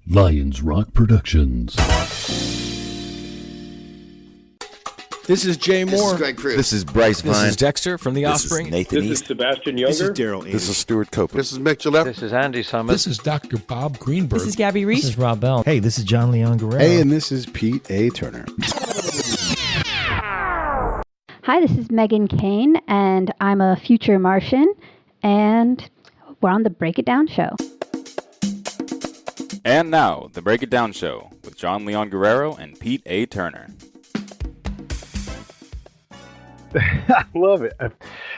Lions Rock Productions. This is Jay Moore. This is Greg Cruz. This is Bryce Vine. This is Dexter from The Offspring. This is Nathan This East. is Sebastian Younger. This is Daryl Ames. This is Stuart Copeland. This is Mick Gillette. This is Andy Summers. This is Dr. Bob Greenberg. This is Gabby Reese. This is Rob Bell. Hey, this is John Leon Guerrero. Hey, and this is Pete A. Turner. Hi, this is Megan Kane, and I'm a future Martian, and we're on the Break It Down Show. And now, the Break It Down Show with John Leon Guerrero and Pete A. Turner. I love it.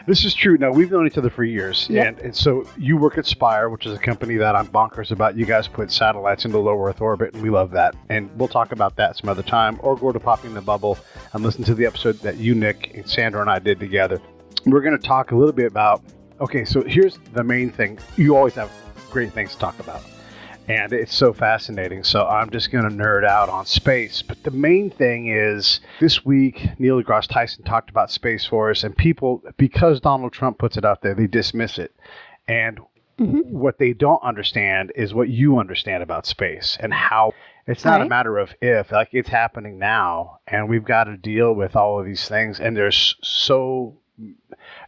This is true. Now, we've known each other for years. Yep. And so you work at Spire, which is a company that I'm bonkers about. You guys put satellites into low Earth orbit, and we love that. And we'll talk about that some other time, or go to Popping the Bubble and listen to the episode that you, Nick, and Sandra and I did together. We're going to talk a little bit about, okay, so here's the main thing. You always have great things to talk about. And it's so fascinating. So I'm just going to nerd out on space. But the main thing is, this week, Neil deGrasse Tyson talked about Space Force, and people, because Donald Trump puts it out there, they dismiss it. And what they don't understand is what you understand about space and how it's not a matter of if, like it's happening now. And we've got to deal with all of these things. And there's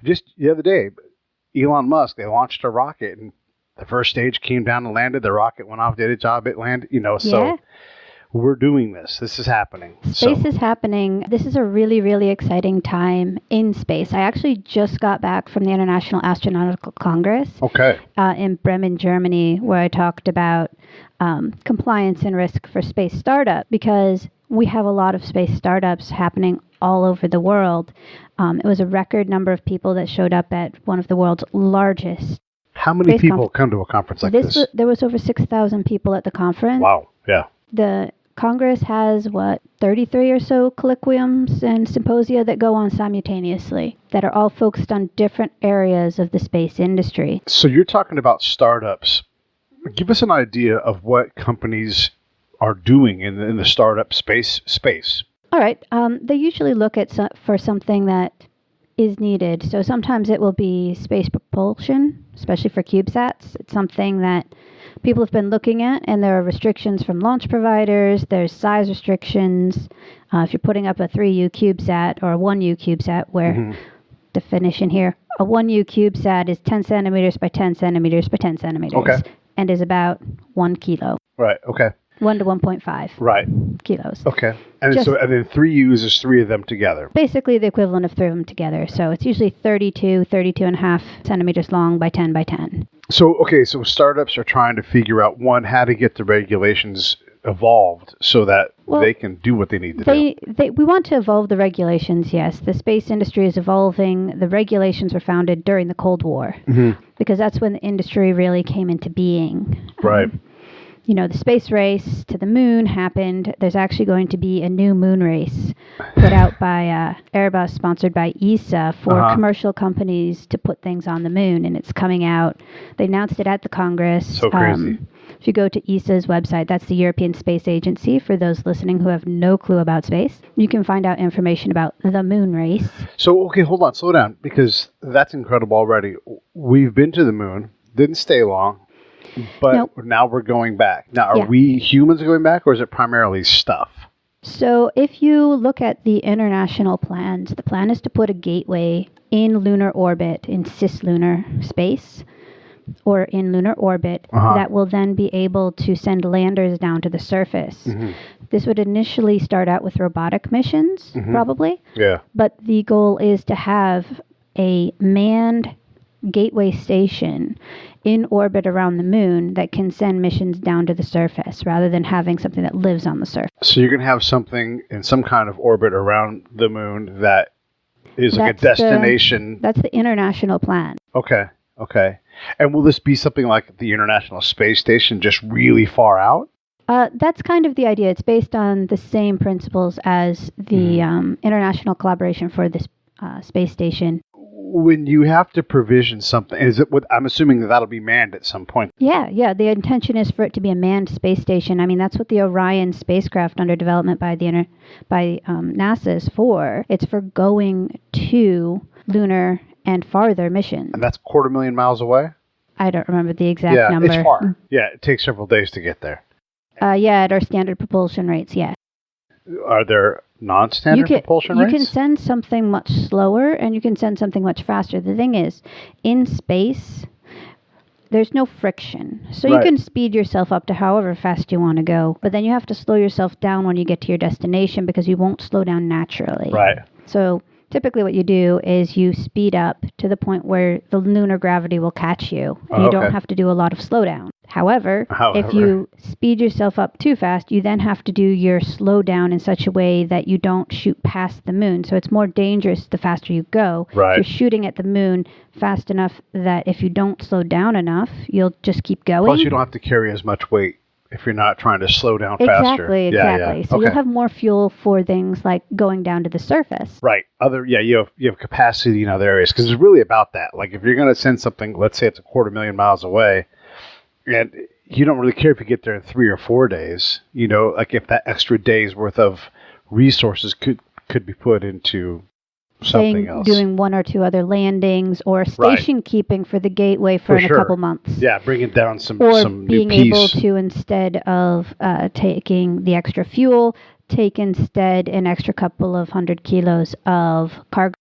just the other day, Elon Musk, they launched a rocket, and the first stage came down and landed. The rocket went off, did its job, it landed, so we're doing this. This is happening. Space is happening. This is a really, really exciting time in space. I actually just got back from the International Astronautical Congress in Bremen, Germany, where I talked about compliance and risk for space startup, because we have a lot of space startups happening all over the world. It was a record number of people that showed up at one of the world's largest. How many people come to a conference like this? There was over 6,000 people at the conference. Wow, yeah. The Congress has, 33 or so colloquiums and symposia that go on simultaneously that are all focused on different areas of the space industry. So you're talking about startups. Give us an idea of what companies are doing in the startup space. All right. They usually look at for something that is needed. So sometimes it will be space propulsion, especially for CubeSats. It's something that people have been looking at, and there are restrictions from launch providers. There's size restrictions. If you're putting up a 3U CubeSat or a 1U CubeSat, where definition here, a 1U CubeSat is 10 centimeters by 10 centimeters by 10 centimeters and is about 1 kilo. Right, okay. 1 to 1.5 kilos. Okay. And then 3U's is three of them together. Basically the equivalent of three of them together. So it's usually 32 and a half centimeters long by 10 by 10. So startups are trying to figure out, one, how to get the regulations evolved so that they can do what they need to do. We want to evolve the regulations, yes. The space industry is evolving. The regulations were founded during the Cold War because that's when the industry really came into being. Right. The space race to the moon happened. There's actually going to be a new moon race put out by Airbus, sponsored by ESA, for commercial companies to put things on the moon, and it's coming out. They announced it at the Congress. So crazy. If you go to ESA's website, that's the European Space Agency, for those listening who have no clue about space, you can find out information about the moon race. So, hold on, slow down, because that's incredible already. We've been to the moon, didn't stay long. But now we're going back. Now, are we humans going back, or is it primarily stuff? So if you look at the international plans, the plan is to put a gateway in lunar orbit, in cislunar space, or in lunar orbit, that will then be able to send landers down to the surface. This would initially start out with robotic missions, probably. Yeah. But the goal is to have a manned gateway station in orbit around the moon that can send missions down to the surface, rather than having something that lives on the surface. So you're going to have something in some kind of orbit around the moon that is like a destination. That's the international plan. Okay. And will this be something like the International Space Station, just really far out? That's kind of the idea. It's based on the same principles as the international collaboration for this space station. When you have to provision something, I'm assuming that'll be manned at some point. Yeah. The intention is for it to be a manned space station. I mean, that's what the Orion spacecraft under development by NASA is for. It's for going to lunar and farther missions. And that's 250,000 miles away? I don't remember the exact number. Yeah, it's far. Yeah, it takes several days to get there. Yeah, at our standard propulsion rates, yeah. Are there non-standard propulsion you rates? can send something much slower and you can send something much faster. The thing is, in space, there's no friction. So you Right. can speed yourself up to however fast you want to go, but then you have to slow yourself down when you get to your destination because you won't slow down naturally. Right. So typically what you do is you speed up to the point where the lunar gravity will catch you, and you don't have to do a lot of slowdown. However, if you speed yourself up too fast, you then have to do your slowdown in such a way that you don't shoot past the moon. So it's more dangerous the faster you go. Right. You're shooting at the moon fast enough that if you don't slow down enough, you'll just keep going. Plus, you don't have to carry as much weight if you're not trying to slow down faster. Exactly. Yeah. So you'll have more fuel for things like going down to the surface. Right. You have capacity in other areas because it's really about that. Like if you're going to send something, let's say it's 250,000 miles away, and you don't really care if you get there in 3 or 4 days. Like if that extra day's worth of resources could be put into something else. Doing 1 or 2 other landings or station keeping for the gateway for a couple months. Yeah, bringing down some being new piece. able to, instead of taking the extra fuel, take instead an extra couple of 100 kilos of cargo.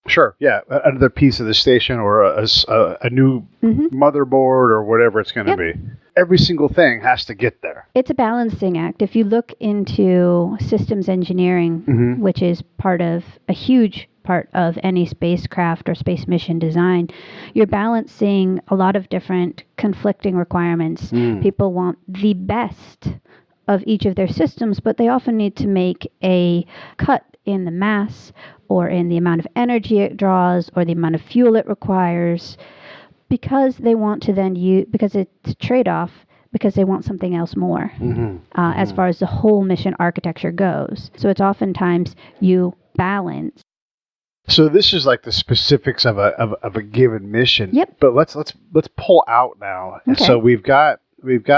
Sure, yeah, another piece of the station or a new motherboard or whatever it's going to be. Every single thing has to get there. It's a balancing act. If you look into systems engineering, which is a huge part of any spacecraft or space mission design, you're balancing a lot of different conflicting requirements. People want the best of each of their systems, but they often need to make a cut in the mass or in the amount of energy it draws or the amount of fuel it requires because they want to then use, because it's a trade-off, because they want something else more as far as the whole mission architecture goes. So it's oftentimes you balance. So this is like the specifics of a given mission. Yep. But let's pull out now. Okay. So we've got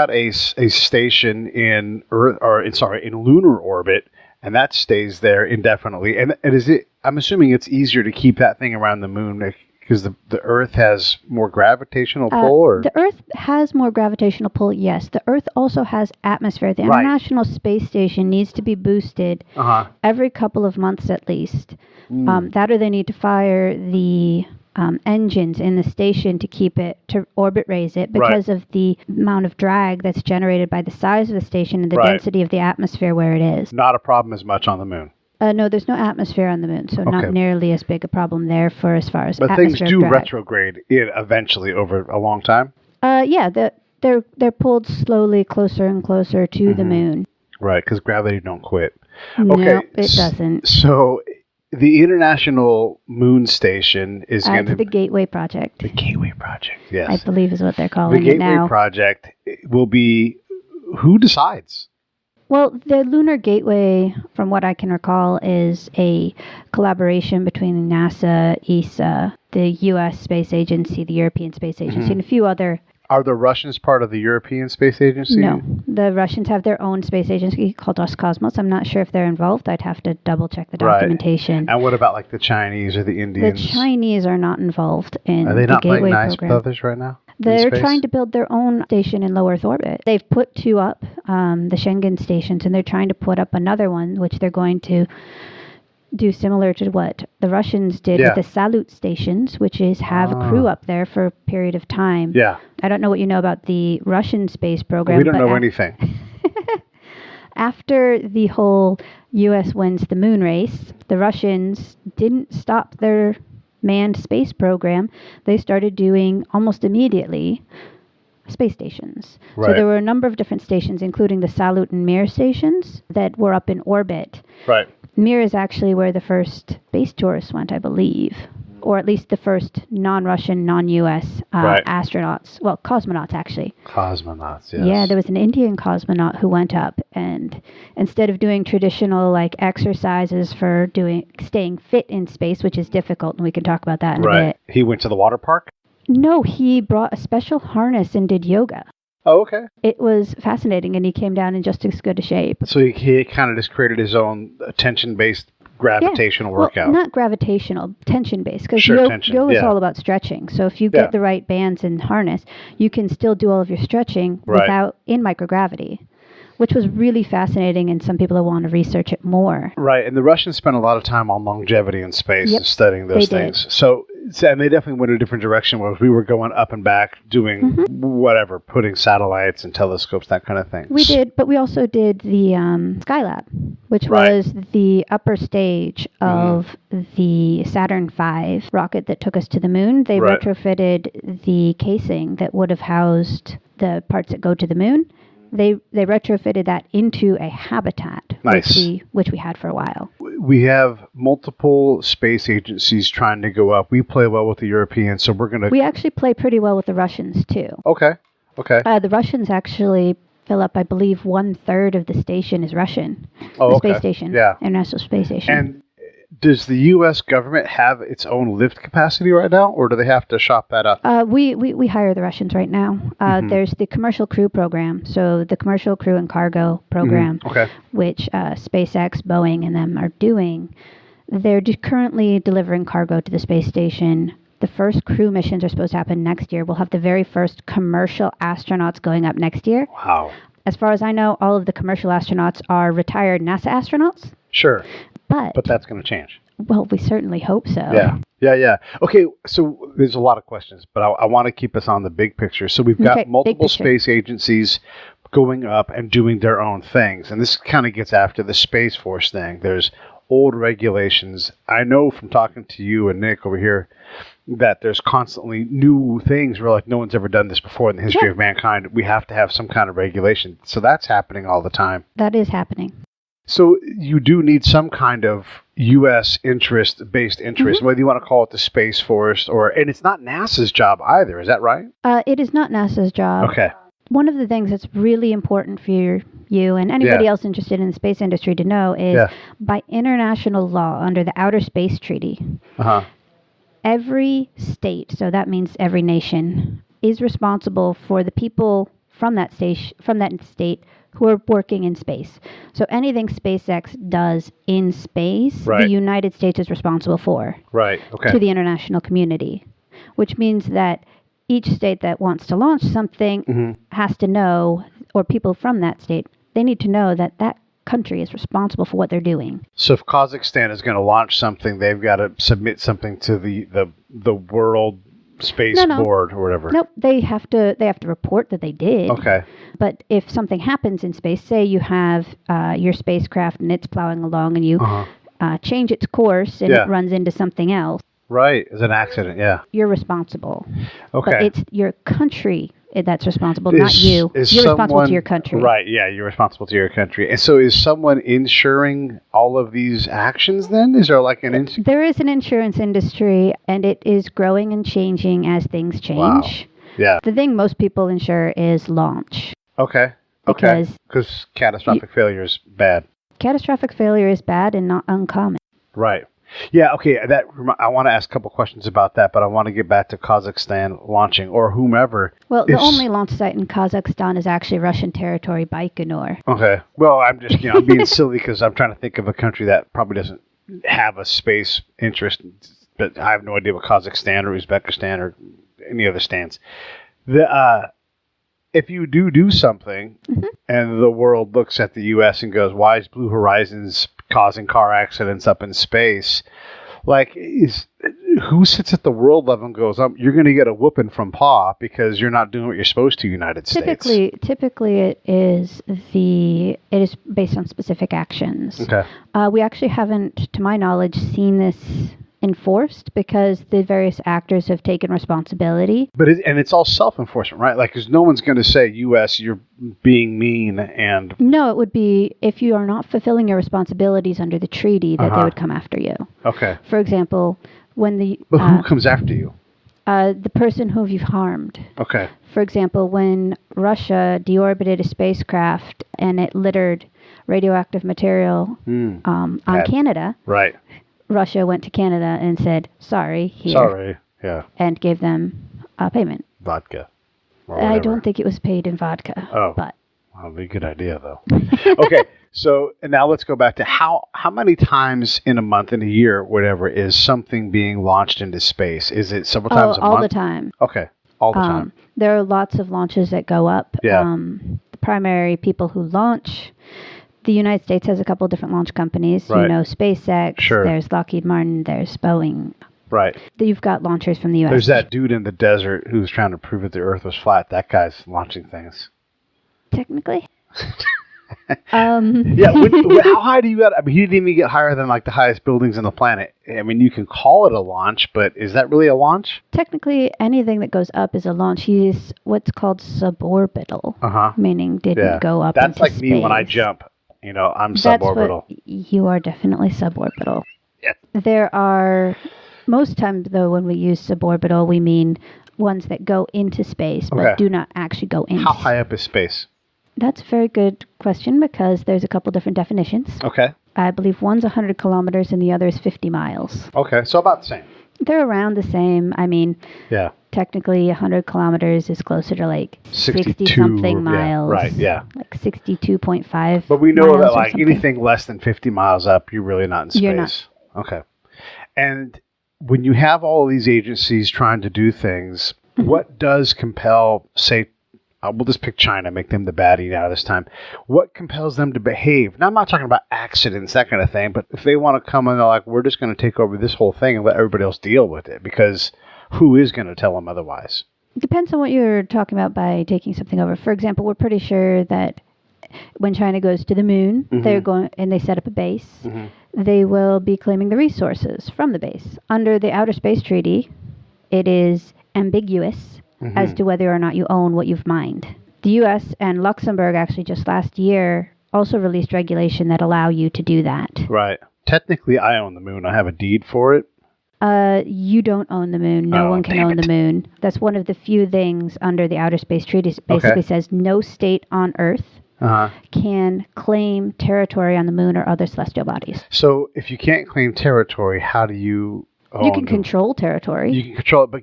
a station in lunar orbit, and that stays there indefinitely. And I'm assuming it's easier to keep that thing around the moon because the Earth has more gravitational pull, or the Earth has more gravitational pull. Yes, the Earth also has atmosphere. The International Space Station needs to be boosted every couple of months at least. That or they need to fire the engines in the station to keep it, to orbit raise it, because of the amount of drag that's generated by the size of the station and the density of the atmosphere where it is. Not a problem as much on the moon. No, there's no atmosphere on the moon, so not nearly as big a problem there for as far as but atmospheric things do drag. retrograde eventually over a long time. Yeah, they're pulled slowly closer and closer to the moon. Right, because gravity don't quit. No, Okay, it doesn't. So the International Moon Station is going to the Gateway Project. The Gateway Project, yes. I believe is what they're calling The it now. Gateway Project will be, who decides? Well, the Lunar Gateway, from what I can recall, is a collaboration between NASA, ESA, the U.S. Space Agency, the European Space Agency, and a few other. Are the Russians part of the European Space Agency? No. The Russians have their own space agency called Roscosmos. I'm not sure if they're involved. I'd have to double-check the documentation. And what about like the Chinese or the Indians? The Chinese are not involved in the Gateway program. Are they not playing nice with others right now? They're trying to build their own station in low Earth orbit. They've put 2 up, the Schengen stations, and they're trying to put up another one, which they're going to do similar to what the Russians did with the Salyut stations, which is have a crew up there for a period of time. Yeah. I don't know what you know about the Russian space program. We don't know anything. After the whole U.S. wins the moon race, the Russians didn't stop their manned space program. They started doing almost immediately space stations. Right. So there were a number of different stations, including the Salyut and Mir stations, that were up in orbit. Right. Mir is actually where the first space tourists went, I believe, or at least the first non-Russian, non-U.S. Astronauts. Well, cosmonauts, actually. Cosmonauts, yes. Yeah, there was an Indian cosmonaut who went up, and instead of doing traditional like exercises for staying fit in space, which is difficult, and we can talk about that in a bit. He went to the water park? No, he brought a special harness and did yoga. Oh, okay. It was fascinating, and he came down in just as good a shape. So he kind of just created his own tension-based gravitational workout. Well, not gravitational, tension-based, because tension, yoga is all about stretching. So if you get the right bands and harness, you can still do all of your stretching in microgravity. which was really fascinating, and some people want to research it more. Right, and the Russians spent a lot of time on longevity in space and studying those things. So, and they definitely went a different direction, whereas we were going up and back, doing whatever, putting satellites and telescopes, that kind of thing. We did, but we also did the Skylab, which was the upper stage of the Saturn V rocket that took us to the moon. They retrofitted the casing that would have housed the parts that go to the moon. They retrofitted that into a habitat, which we had for a while. We have multiple space agencies trying to go up. We play well with the Europeans, so we're going to... We actually play pretty well with the Russians, too. Okay. The Russians actually fill up, I believe, 1/3 of the station is Russian. The space station. Yeah. International Space Station. And does the U.S. government have its own lift capacity right now, or do they have to shop that up? We hire the Russians right now. There's the Commercial Crew Program, so the Commercial Crew and Cargo Program, which SpaceX, Boeing, and them are doing. They're currently delivering cargo to the space station. The first crew missions are supposed to happen next year. We'll have the very first commercial astronauts going up next year. Wow. As far as I know, all of the commercial astronauts are retired NASA astronauts. Sure. But that's going to change. Well, we certainly hope so. Yeah. Okay, so there's a lot of questions, but I want to keep us on the big picture. So we've got multiple space agencies going up and doing their own things. And this kind of gets after the Space Force thing. There's old regulations. I know from talking to you and Nick over here that there's constantly new things. We're like, no one's ever done this before in the history of mankind. We have to have some kind of regulation. So that's happening all the time. That is happening. So you do need some kind of U.S. based interest, whether you want to call it the Space Force and it's not NASA's job either. Is that right? It is not NASA's job. Okay. One of the things that's really important for you and anybody else interested in the space industry to know is by international law under the Outer Space Treaty, every state, so that means every nation, is responsible for the people from that state who are working in space. So anything SpaceX does in space, the United States is responsible for. Right. Okay. To the international community, which means that each state that wants to launch something has to know, or people from that state, they need to know that that country is responsible for what they're doing. So if Kazakhstan is going to launch something, they've got to submit something to the World Space Board or whatever. Nope, they have to report that they did. Okay. But if something happens in space, say you have your spacecraft and it's plowing along and you change its course and it runs into something else. Right, as an accident, You're responsible. Okay. But it's your country that's responsible, not you. You're responsible to your country. Right, you're responsible to your country. And so is someone insuring all of these actions then? Is there like an insurance? There is an insurance industry, and it is growing and changing as things change. Wow. Yeah. The thing most people insure is launch. Okay. Because catastrophic failure is bad. Catastrophic failure is bad and not uncommon. Right. Yeah, okay. I want to ask a couple questions about that, but I want to get back to Kazakhstan launching or whomever. Well, the only launch site in Kazakhstan is actually Russian territory, Baikonur. Okay. Well, I'm just I'm being silly because I'm trying to think of a country that probably doesn't have a space interest, but I have no idea what Kazakhstan or Uzbekistan or any other stands. If you do something and the world looks at the U.S. and goes, why is Blue Horizons causing car accidents up in space? Like, who sits at the world level and goes, you're going to get a whooping from PAW because you're not doing what you're supposed to, United States? Typically it is based on specific actions. Okay. We actually haven't, to my knowledge, seen this enforced because the various actors have taken responsibility. But it's all self-enforcement, right? Like, because no one's going to say, U.S., you're being mean and... No, it would be if you are not fulfilling your responsibilities under the treaty that they would come after you. Okay. For example, when the... But who comes after you? The person who you've harmed. Okay. For example, when Russia deorbited a spacecraft and it littered radioactive material on Canada... Right. Russia went to Canada and said, sorry, and gave them payment. Vodka. I don't think it was paid in vodka. Oh. But. Well, that'd be a good idea, though. Okay, so now let's go back to how many times in a month, in a year, whatever, is something being launched into space? Is it several times a month? All the time. Okay, all the time. There are lots of launches that go up. Yeah. The primary people who launch. The United States has a couple different launch companies. Right. You know, SpaceX, Sure. there's Lockheed Martin, there's Boeing. Right. You've got launchers from the U.S. There's that dude in the desert who's trying to prove that the Earth was flat. That guy's launching things. Technically. Yeah. How high do you get? I mean, he didn't even get higher than like the highest buildings on the planet. I mean, you can call it a launch, but is that really a launch? Technically, anything that goes up is a launch. He's what's called suborbital, meaning didn't go up That's into like space. me when I jump. You know, I'm That's suborbital. what you are definitely suborbital. Yeah. There are, most times though, when we use suborbital, we mean ones that go into space, but do not actually go into How high up is space? That's a very good question because there's a couple different definitions. Okay. I believe one's 100 kilometers and the other is 50 miles. Okay, so about the same. They're around the same. I mean, Yeah. technically 100 kilometers is closer to like 62 60-something miles. Yeah, right, yeah. Like 62.5 But we know miles that or like something. anything less than 50 miles up, you're really not in space. You're not. Okay. And when you have all these agencies trying to do things, Mm-hmm. what does compel, say, we'll just pick China, make them the baddie now this time. What compels them to behave? Now, I'm not talking about accidents, that kind of thing, but if they want to come and they're like, we're just going to take over this whole thing and let everybody else deal with it, because who is going to tell them otherwise? Depends on what you're talking about by taking something over. For example, we're pretty sure that when China goes to the moon, they're going and they set up a base, they will be claiming the resources from the base. Under the Outer Space Treaty, it is ambiguous as to whether or not you own what you've mined. The U.S. and Luxembourg actually just last year also released regulation that allow you to do that. Right. Technically, I own the moon. I have a deed for it. You don't own the moon. No one can own the moon. That's one of the few things under the Outer Space Treaty. It basically says no state on Earth can claim territory on the moon or other celestial bodies. So if you can't claim territory, how do you own You can control territory. You can control it, but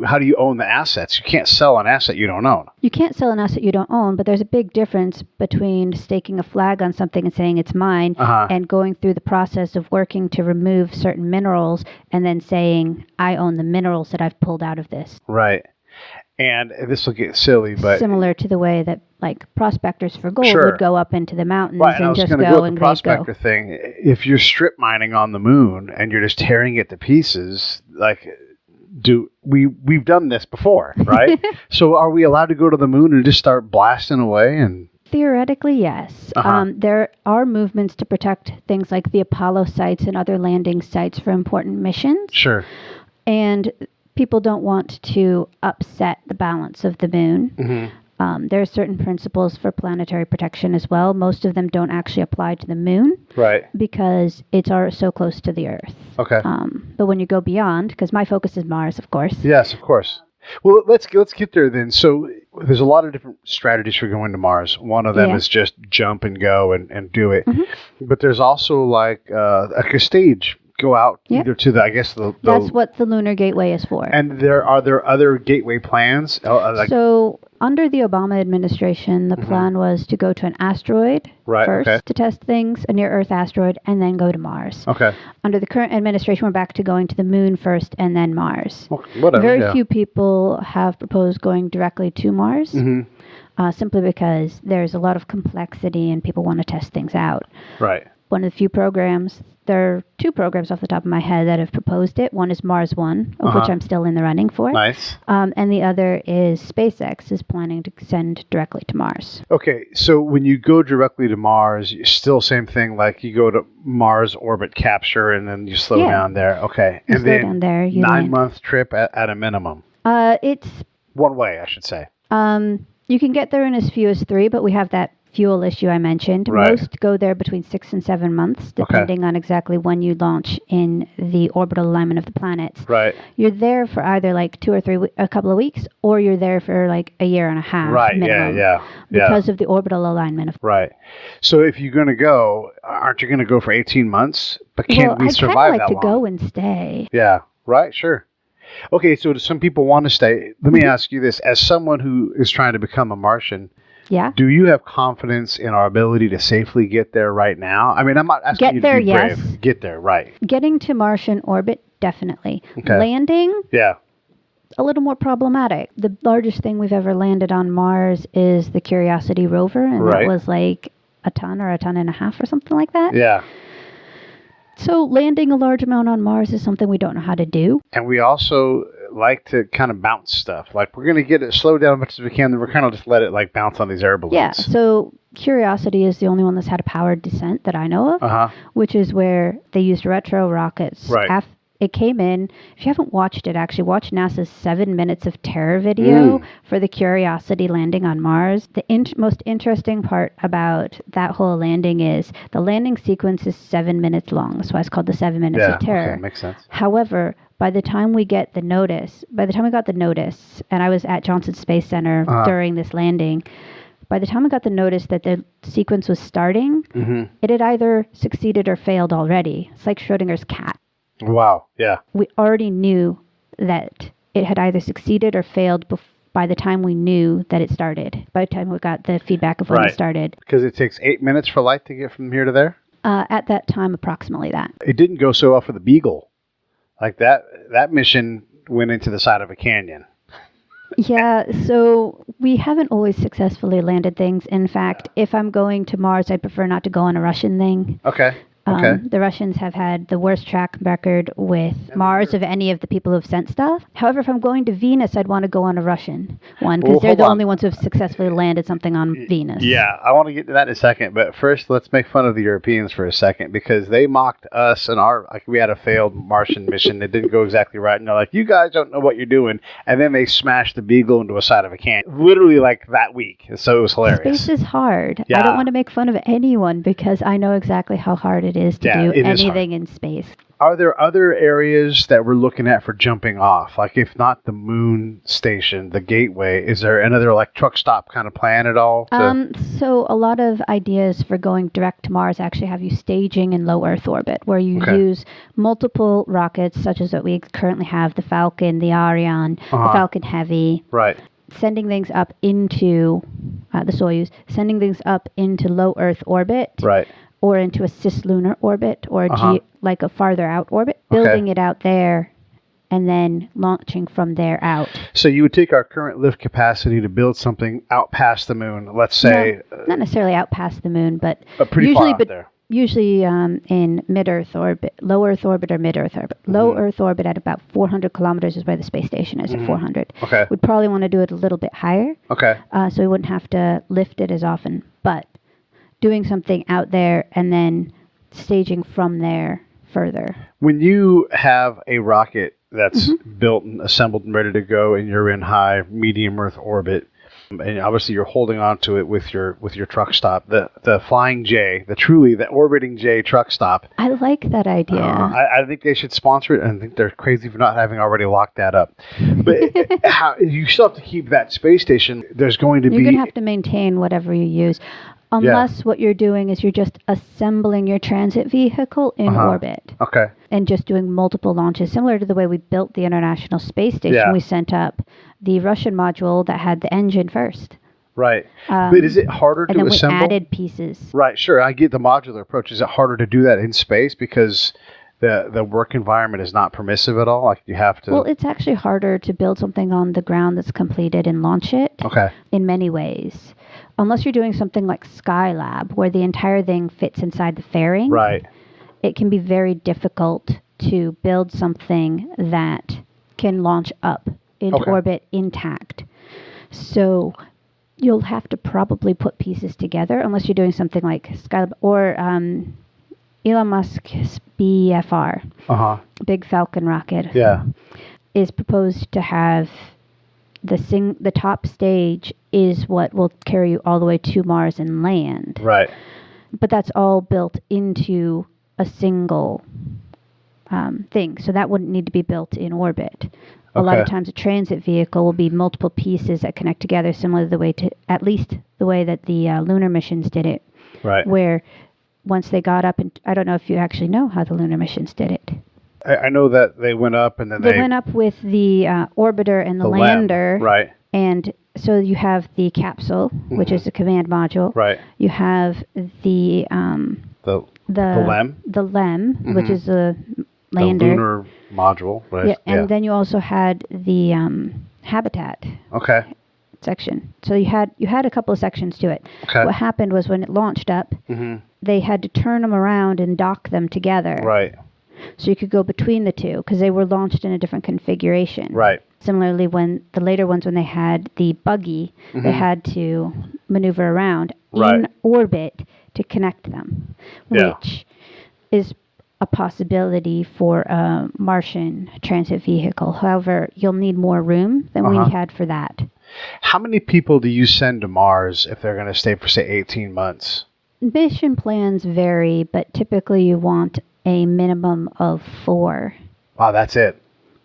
how do you own the assets? You can't sell an asset you don't own. You can't sell an asset you don't own, but there's a big difference between staking a flag on something and saying it's mine and going through the process of working to remove certain minerals and then saying, I own the minerals that I've pulled out of this. Right. And this will get silly, but similar to the way that like prospectors for gold Sure. would go up into the mountains right, and I and was just going to go go with and the they'd prospector go. thing. If you're strip mining on the moon and you're just tearing it to pieces, like we've done this before, right? So are we allowed to go to the moon and just start blasting away? And Theoretically, yes. There are movements to protect things like the Apollo sites and other landing sites for important missions. sure, And people don't want to upset the balance of the moon. There are certain principles for planetary protection as well. Most of them don't actually apply to the moon right, because it's so close to the Earth. okay, But when you go beyond, because my focus is Mars, of course. yes, of course. Well, let's get there then. So there's a lot of different strategies for going to Mars. One of them is just jump and go and do it. But there's also like a stage. Go out either to the That's what the Lunar Gateway is for. And are there other gateway plans? So under the Obama administration, the plan was to go to an asteroid first to test things, a near-Earth asteroid, and then go to Mars. Okay. Under the current administration, we're back to going to the moon first and then Mars. Well, whatever. Very few people have proposed going directly to Mars, simply because there's a lot of complexity and people want to test things out. Right. One of the few programs, there are two programs off the top of my head that have proposed it. One is Mars One, of which I'm still in the running for. Nice. And the other is SpaceX is planning to send directly to Mars. Okay, so when you go directly to Mars, still same thing, like you go to Mars orbit capture and then you slow down there. Okay. You and slow then down there, you 9-month trip at a minimum. It's One way, I should say. you can get there in as few as 3, but we have that fuel issue I mentioned. Right. Most go there between 6 and 7 months, depending on exactly when you launch in the orbital alignment of the planets. Right. You're there for either like 2 or 3, a couple of weeks, or you're there for like a year and a half. Right, minimum, yeah. Because of the orbital alignment of. Right. So if you're going to go, aren't you going to go for 18 months? But can't we survive that long? I'd kind of like to go and stay. Yeah, right, sure. Okay, so do some people want to stay? Let me ask you this. As someone who is trying to become a Martian, do you have confidence in our ability to safely get there right now? I mean, I'm not asking you to be brave. Get there, right. Getting to Martian orbit, definitely. Okay. Landing, a little more problematic. The largest thing we've ever landed on Mars is the Curiosity rover, and that was like a ton or a ton and a half or something like that. Yeah. So landing a large amount on Mars is something we don't know how to do. And we also like to kind of bounce stuff. Like, we're going to get it slowed down as much as we can, then we're kind of just let it like bounce on these air balloons. Yeah, so Curiosity is the only one that's had a powered descent that I know of, which is where they used retro rockets. Right. It came in. If you haven't watched it, actually, watch NASA's 7 Minutes of Terror video for the Curiosity landing on Mars. The most interesting part about that whole landing is the landing sequence is 7 minutes long. That's why it's called the 7 Minutes of Terror. Okay, makes sense. However, by the time we got the notice, and I was at Johnson Space Center during this landing, by the time I got the notice that the sequence was starting, it had either succeeded or failed already. It's like Schrodinger's cat. Wow, yeah. We already knew that it had either succeeded or failed by the time we knew that it started, by the time we got the feedback of when it started. Because it takes 8 minutes for light to get from here to there? At that time, approximately that. It didn't go so well for the Beagle. Like, that mission went into the side of a canyon. Yeah, so we haven't always successfully landed things. In fact, if I'm going to Mars, I prefer not to go on a Russian thing. Okay. The Russians have had the worst track record with Mars of any of the people who've sent stuff. However, if I'm going to Venus, I'd want to go on a Russian one because they're the only ones who've successfully landed something on Venus. Yeah, I want to get to that in a second. But first, let's make fun of the Europeans for a second because they mocked us and we had a failed Martian mission that didn't go exactly right. And they're like, you guys don't know what you're doing. And then they smashed the Beagle into a side of a canyon. Literally like that week. So it was hilarious. Space is hard. Yeah. I don't want to make fun of anyone because I know exactly how hard it is to do anything in space. Are there other areas that we're looking at for jumping off? Like, if not the moon station, the gateway, is there another like truck stop kind of plan at all? So a lot of ideas for going direct to Mars actually have you staging in low Earth orbit, where you use multiple rockets, such as what we currently have, the Falcon, the Ariane, the Falcon Heavy. Right. Sending things up into the Soyuz, sending things up into low Earth orbit. Right. Or into a cislunar orbit, or like a farther out orbit, building it out there, and then launching from there out. So you would take our current lift capacity to build something out past the moon, let's say... not necessarily out past the moon, but pretty usually, far out there. Usually in mid-Earth orbit, low Earth orbit or mid-Earth orbit. Low Earth orbit at about 400 kilometers is where the space station is at 400. Okay. We'd probably want to do it a little bit higher. Okay. So we wouldn't have to lift it as often, but... doing something out there and then staging from there further. When you have a rocket that's built and assembled and ready to go and you're in high, medium Earth orbit, and obviously you're holding on to it with your truck stop, the Flying J, the orbiting J truck stop. I like that idea. I think they should sponsor it, and I think they're crazy for not having already locked that up. But you still have to keep that space station. You're going to have to maintain whatever you use. Unless what you're doing is you're just assembling your transit vehicle in orbit. Okay. And just doing multiple launches, similar to the way we built the International Space Station. Yeah. We sent up the Russian module that had the engine first. Right. But is it harder to assemble? And then we added pieces. Right, sure. I get the modular approach. Is it harder to do that in space because the work environment is not permissive at all? Like, you have to... Well, it's actually harder to build something on the ground that's completed and launch it. Okay. In many ways. Unless you're doing something like Skylab, where the entire thing fits inside the fairing. Right. It can be very difficult to build something that can launch up into orbit intact. So you'll have to probably put pieces together, unless you're doing something like Skylab or Elon Musk's BFR, Big Falcon rocket, is proposed to have the top stage is what will carry you all the way to Mars and land. Right. But that's all built into a single thing, so that wouldn't need to be built in orbit. A lot of times a transit vehicle will be multiple pieces that connect together, similar to the way that the lunar missions did it. Right. Where once they got up, and I don't know if you actually know how the lunar missions did it. I know that they went up and then they went up with the orbiter and the lander. Right. And so you have the capsule, which is the command module. Right. You have the LEM, which is a lander. The lunar module. Right? Yeah, and then you also had the habitat Okay. section. So you had a couple of sections to it. Okay. What happened was when it launched up, they had to turn them around and dock them together. Right. So you could go between the two because they were launched in a different configuration. Right. Similarly, when the later ones, when they had the buggy, they had to maneuver around in orbit to connect them, which is a possibility for a Martian transit vehicle. However, you'll need more room than we had for that. How many people do you send to Mars if they're going to stay for, say, 18 months? Mission plans vary, but typically you want a minimum of 4. Wow, that's it.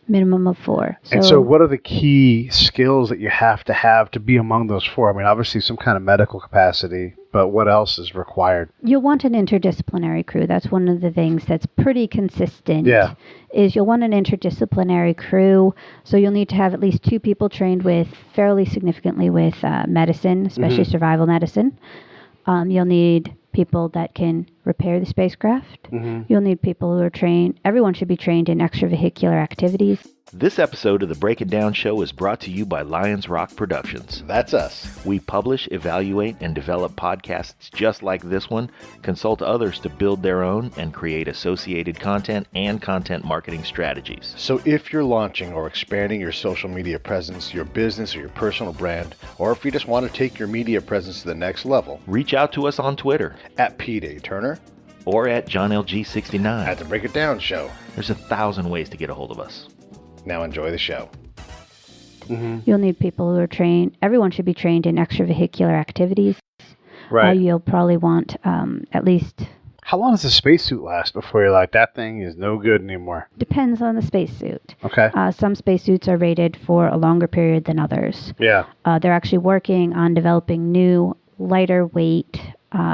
Minimum of 4. And so what are the key skills that you have to be among those 4? I mean, obviously some kind of medical capacity, but what else is required? You'll want an interdisciplinary crew. That's one of the things that's pretty consistent. Yeah. Is you'll want an interdisciplinary crew. So you'll need to have at least 2 people trained with fairly significantly with medicine, especially survival medicine. You'll need people that can repair the spacecraft. You'll need people who are trained. Everyone should be trained in extravehicular activities. This episode of the Break It Down Show is brought to you by Lions Rock Productions. That's us. We publish, evaluate, and develop podcasts just like this one, consult others to build their own, and create associated content and content marketing strategies. So if you're launching or expanding your social media presence, your business, or your personal brand, or if you just want to take your media presence to the next level, Reach out to us on Twitter at Pete A. Turner, or at JohnLG69. at the Break It Down Show. There's 1,000 ways to get a hold of us. Now enjoy the show. You'll need people who are trained. Everyone should be trained in extravehicular activities. Right. You'll probably want at least... How long does a spacesuit last before you're like, that thing is no good anymore? Depends on the spacesuit. Okay. Some spacesuits are rated for a longer period than others. Yeah. They're actually working on developing new, lighter weight,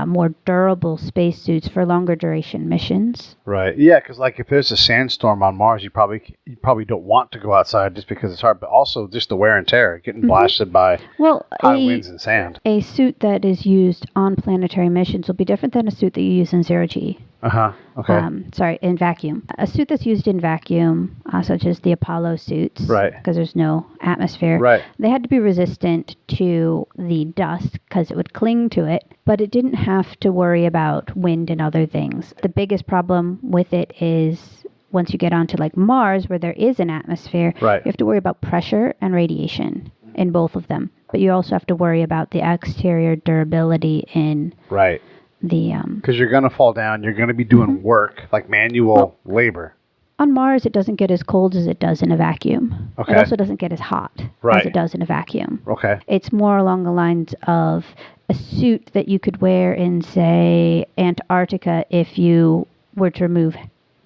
more durable spacesuits for longer duration missions. Right. Yeah, because like if there's a sandstorm on Mars, you probably don't want to go outside just because it's hard, but also just the wear and tear, getting blasted by high winds and sand. A suit that is used on planetary missions will be different than a suit that you use in zero-G. Okay. In vacuum. A suit that's used in vacuum, such as the Apollo suits, Right. because there's no atmosphere, Right. they had to be resistant to the dust because it would cling to it, but it didn't have to worry about wind and other things. The biggest problem with it is once you get onto like Mars, where there is an atmosphere, Right. you have to worry about pressure and radiation in both of them. But you also have to worry about the exterior durability in Right. the... Because you're going to fall down, you're going to be doing work, like manual labor. On Mars, it doesn't get as cold as it does in a vacuum. Okay. It also doesn't get as hot as it does in a vacuum. Okay. It's more along the lines of a suit that you could wear in, say, Antarctica if you were to remove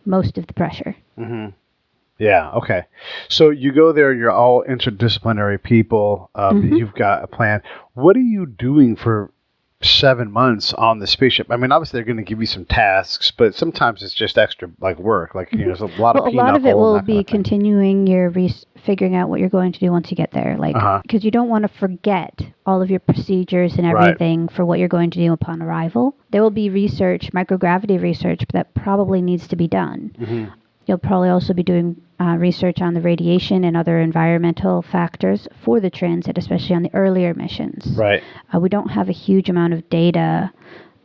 most of the pressure. Yeah, okay. So you go there, you're all interdisciplinary people, you've got a plan. What are you doing for 7 months on the spaceship? I mean, obviously they're going to give you some tasks, but sometimes it's just extra like work. Like, you know, there's a lot of a lot of it will be continuing your figuring out what you're going to do once you get there. Like, because you don't want to forget all of your procedures and everything for what you're going to do upon arrival. There will be research, microgravity research, that probably needs to be done. You'll probably also be doing research on the radiation and other environmental factors for the transit, especially on the earlier missions. Right. We don't have a huge amount of data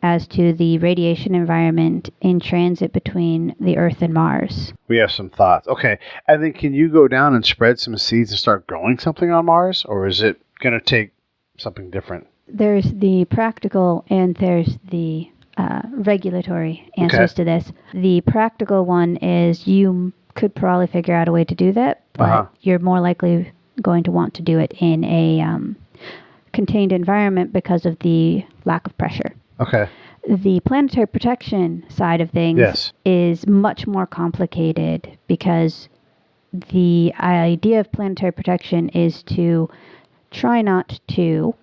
as to the radiation environment in transit between the Earth and Mars. We have some thoughts. Okay. And then can you go down and spread some seeds and start growing something on Mars? Or is it going to take something different? There's the practical and there's the regulatory answers to this. The practical one is you could probably figure out a way to do that, but you're more likely going to want to do it in a contained environment because of the lack of pressure. Okay. The planetary protection side of things is much more complicated because the idea of planetary protection is to try not to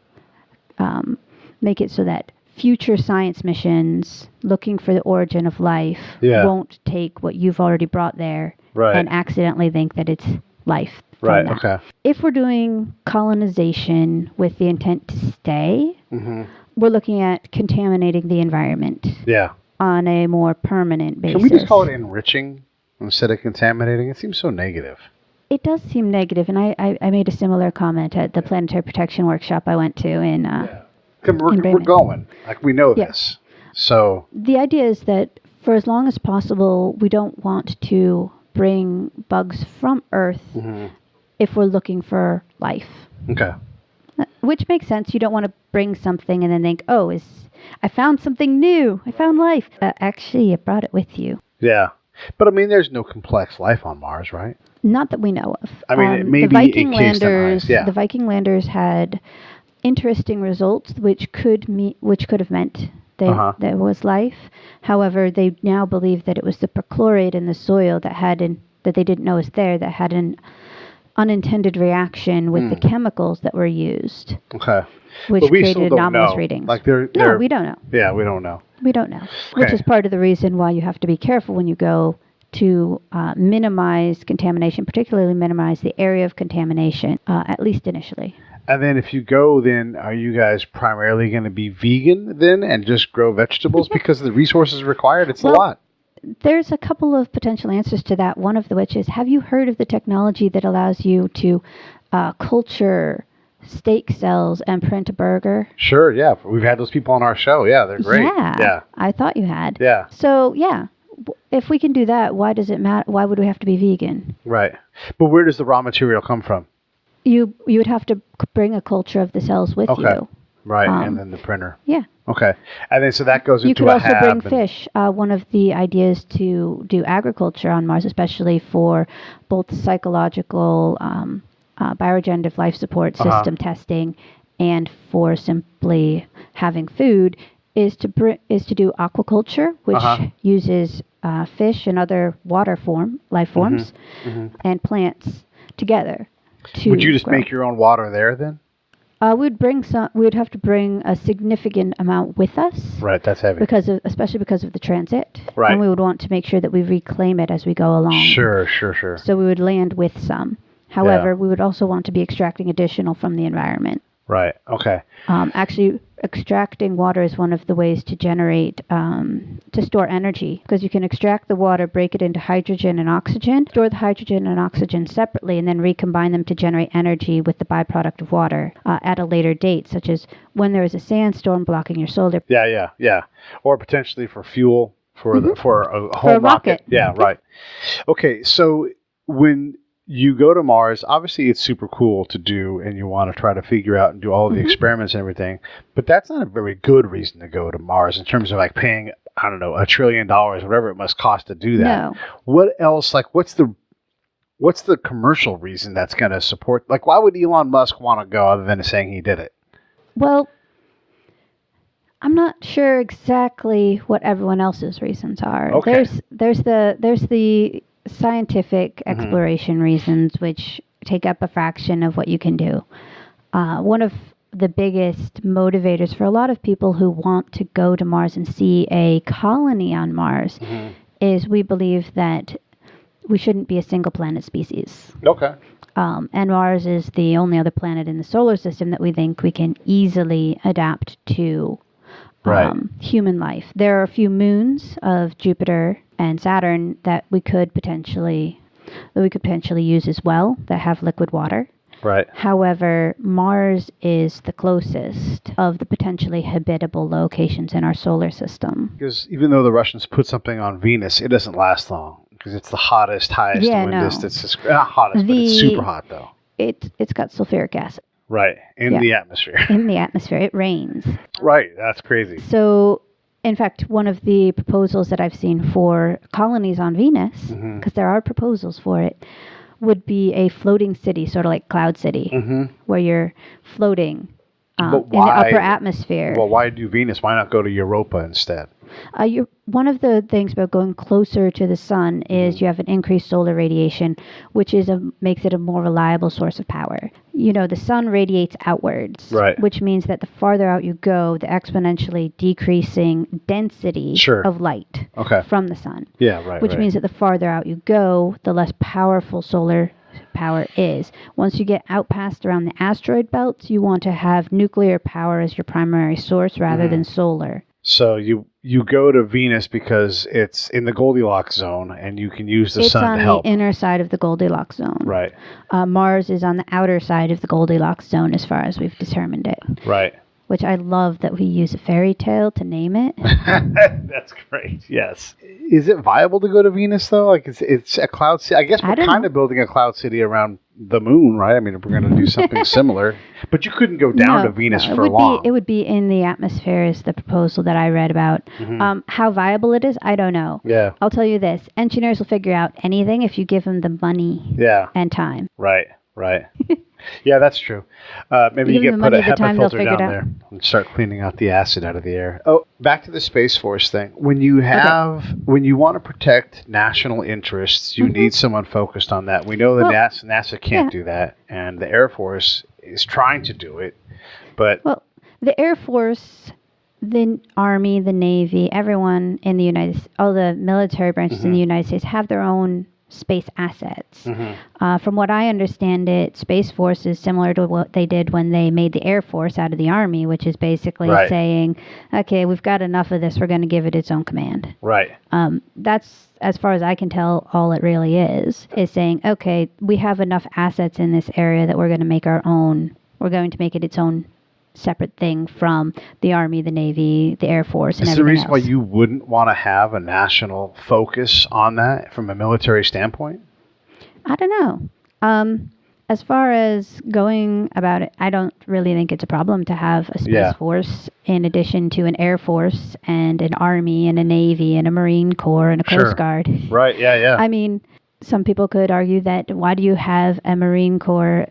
make it so that future science missions looking for the origin of life won't take what you've already brought there and accidentally think that it's life. Right, okay. If we're doing colonization with the intent to stay, we're looking at contaminating the environment on a more permanent basis. Can we just call it enriching? instead of contaminating? It seems so negative. It does seem negative, and I made a similar comment at the planetary protection workshop I went to in We're going. Like, we know Yeah. this. So The idea is that for as long as possible, we don't want to bring bugs from Earth if we're looking for life. okay. Which makes sense. You don't want to bring something and then think, oh, I found something new. I found life. Actually, you brought it with you. Yeah. But I mean, there's no complex life on Mars, right? Not that we know of. I mean, it may the be Viking encased in landers. ice, yeah. The Viking landers had interesting results, which could have meant there was life. However, they now believe that it was the perchlorate in the soil that they didn't know was there, that had an unintended reaction with the chemicals that were used, Okay. which But we still created don't anomalous know. readings. Like, they're No, we don't know. Yeah, we don't know. We don't know. Which Okay. is part of the reason why you have to be careful when you go to minimize contamination, particularly minimize the area of contamination, at least initially. And then if you go, then are you guys primarily going to be vegan then and just grow vegetables because of the resources required? It's a lot. There's a couple of potential answers to that. One of which is, have you heard of the technology that allows you to culture steak cells and print a burger? Sure, yeah. We've had those people on our show. Yeah, they're great. Yeah. I thought you had. Yeah. So, yeah. If we can do that, why does it matter? Why would we have to be vegan? Right. But where does the raw material come from? You would have to bring a culture of the cells with you. Right, and then the printer. Yeah. Okay. And then so that goes You into could a also hab. bring fish. One of the ideas to do agriculture on Mars, especially for both psychological, bioregenerative life support system testing, and for simply having food, is to do aquaculture, which uses fish and other life forms, and plants together. Would you just grow. make your own water there then? We'd have to bring a significant amount with us. Right, that's heavy. Especially because of the transit. Right. And we would want to make sure that we reclaim it as we go along. Sure. So we would land with some. However, we would also want to be extracting additional from the environment. Right, okay. Actually, extracting water is one of the ways to generate, to store energy, because you can extract the water, break it into hydrogen and oxygen, store the hydrogen and oxygen separately, and then recombine them to generate energy with the byproduct of water at a later date, such as when there is a sandstorm blocking your solar. Yeah. Or potentially for fuel for a home For a rocket. Yeah, right. Okay, so when you go to Mars, obviously it's super cool to do, and you want to try to figure out and do all of the experiments and everything, but that's not a very good reason to go to Mars in terms of like paying, I don't know, $1 trillion, whatever it must cost to do that. No. What else, like what's the commercial reason that's going to support, like why would Elon Musk want to go other than saying he did it? Well, I'm not sure exactly what everyone else's reasons are. Okay. There's the scientific exploration reasons, which take up a fraction of what you can do. One of the biggest motivators for a lot of people who want to go to Mars and see a colony on Mars is we believe that we shouldn't be a single planet species. Okay. And Mars is the only other planet in the solar system that we think we can easily adapt to human life. There are a few moons of Jupiter and Saturn that we could potentially use as well, that have liquid water. Right. However, Mars is the closest of the potentially habitable locations in our solar system. Because even though the Russians put something on Venus, it doesn't last long because it's the hottest, highest, windest. It's not hottest, but it's super hot though. It's got sulfuric acid. Right, in the atmosphere. In the atmosphere, it rains. Right, that's crazy. So, in fact, one of the proposals that I've seen for colonies on Venus, because there are proposals for it, would be a floating city, sort of like Cloud City, where you're floating in the upper atmosphere. Well, why do Venus? Why not go to Europa instead? One of the things about going closer to the sun is you have an increased solar radiation, which makes it a more reliable source of power. You know, the sun radiates outwards, which means that the farther out you go, the exponentially decreasing density of light from the sun. Yeah, right. Which means that the farther out you go, the less powerful solar power is. Once you get out past around the asteroid belts, you want to have nuclear power as your primary source rather than solar. So you you go to Venus because it's in the Goldilocks zone and you can use the sun to help. It's on the inner side of the Goldilocks zone. Right. Mars is on the outer side of the Goldilocks zone as far as we've determined it. Right. Which I love that we use a fairy tale to name it. That's great. Yes. Is it viable to go to Venus though? Like it's a cloud city. I guess we're kind of building a cloud city around the moon, right? I mean, if we're going to do something similar, but you couldn't go down to Venus for long. It would be in the atmosphere is the proposal that I read about. Mm-hmm. How viable it is, I don't know. Yeah. I'll tell you this. Engineers will figure out anything if you give them the money and time. Right. Yeah, that's true. Maybe you put a HEPA filter down there and start cleaning out the acid out of the air. Oh, back to the Space Force thing. When you want to protect national interests, you need someone focused on that. We know that NASA can't do that, and the Air Force is trying to do it. But the Air Force, the Army, the Navy, everyone in the all the military branches in the United States have their own space assets. From what I understand Space Force is similar to what they did when they made the Air Force out of the Army, which is basically saying, okay, we've got enough of this, we're going to give it its own command. Right. That's, as far as I can tell, all it really is saying, okay, we have enough assets in this area that we're going to make it its own separate thing from the Army, the Navy, the Air Force, and everything else. Is there a reason why you wouldn't want to have a national focus on that from a military standpoint? I don't know. As far as going about it, I don't really think it's a problem to have a Space Force in addition to an Air Force and an Army and a Navy and a Marine Corps and a Coast Guard. Right, yeah. I mean, some people could argue that why do you have a Marine Corps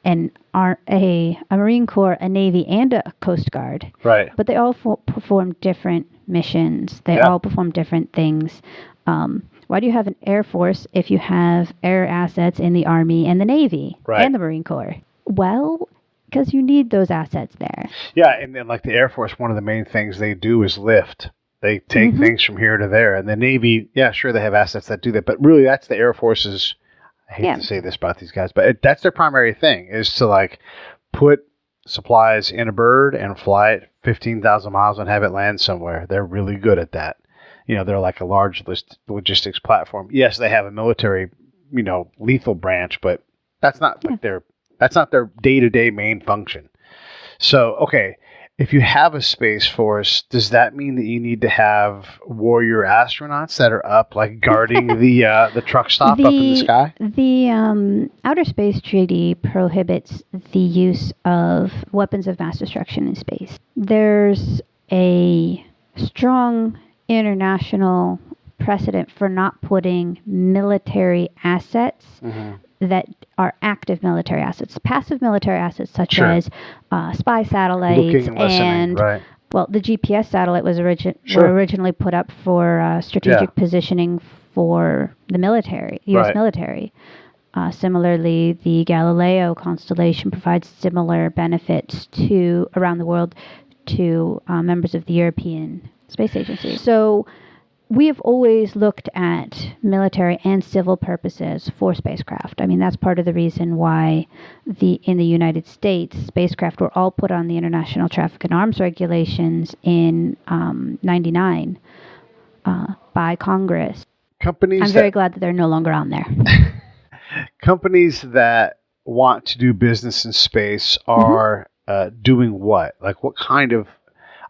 and a Marine Corps, a Navy, and a Coast Guard? Right. But they all perform different missions. They all perform different things. Why do you have an Air Force if you have air assets in the Army and the Navy and the Marine Corps? Well, because you need those assets there. Yeah, and then like the Air Force, one of the main things they do is lift. They take things from here to there. And the Navy, they have assets that do that. But really, that's the Air Force's... I hate to say this about these guys, but that's their primary thing, is to like put supplies in a bird and fly it 15,000 miles and have it land somewhere. They're really good at that. They're like a large logistics platform. Yes, they have a military, lethal branch, but that's not like that's not their day-to-day main function. So, okay, if you have a Space Force, does that mean that you need to have warrior astronauts that are up, like guarding the truck stop up in the sky? The Outer Space Treaty prohibits the use of weapons of mass destruction in space. There's a strong international precedent for not putting military assets that are active military assets. Passive military assets such as spy satellites and the GPS satellite was originally put up for strategic positioning for the military, U.S. military. Similarly, the Galileo constellation provides similar benefits around the world to members of the European Space Agency. So we have always looked at military and civil purposes for spacecraft. I mean, that's part of the reason why in the United States, spacecraft were all put on the International Traffic in Arms Regulations in 99 by Congress. I'm very glad that they're no longer on there. Companies that want to do business in space are doing what? Like what kind of...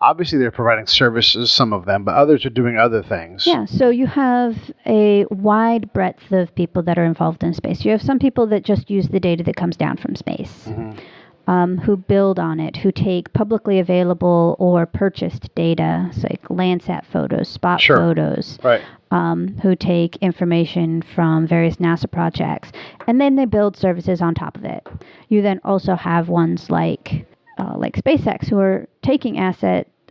Obviously, they're providing services, some of them, but others are doing other things. Yeah, so you have a wide breadth of people that are involved in space. You have some people that just use the data that comes down from space, who build on it, who take publicly available or purchased data, so like Landsat photos, spot photos, who take information from various NASA projects, and then they build services on top of it. You then also have ones like SpaceX, who are taking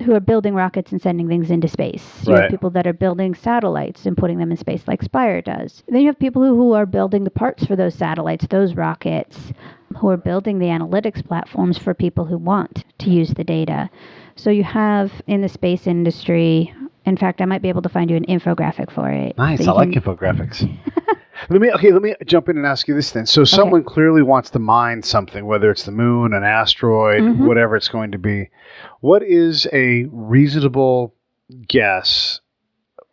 who are building rockets and sending things into space. You have people that are building satellites and putting them in space like Spire does. Then you have people who are building the parts for those satellites, those rockets, who are building the analytics platforms for people who want to use the data. So you have in the space industry, in fact, I might be able to find you an infographic for it. Nice, I like infographics. Let me jump in and ask you this then. So someone clearly wants to mine something, whether it's the moon, an asteroid, whatever it's going to be. What is a reasonable guess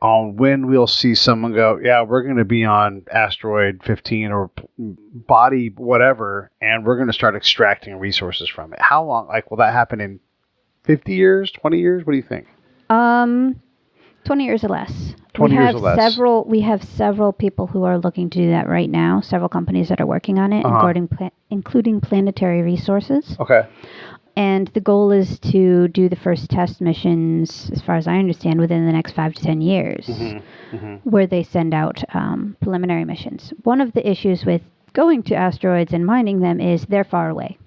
on when we'll see someone go, yeah, we're going to be on asteroid 15 or body whatever, and we're going to start extracting resources from it? How long? Like, will that happen in 50 years, 20 years? What do you think? 20 years or less. 20 years or less. We have several people who are looking to do that right now. Several companies that are working on it, including planetary resources. Okay. And the goal is to do the first test missions, as far as I understand, within the next 5 to 10 years, where they send out preliminary missions. One of the issues with going to asteroids and mining them is they're far away.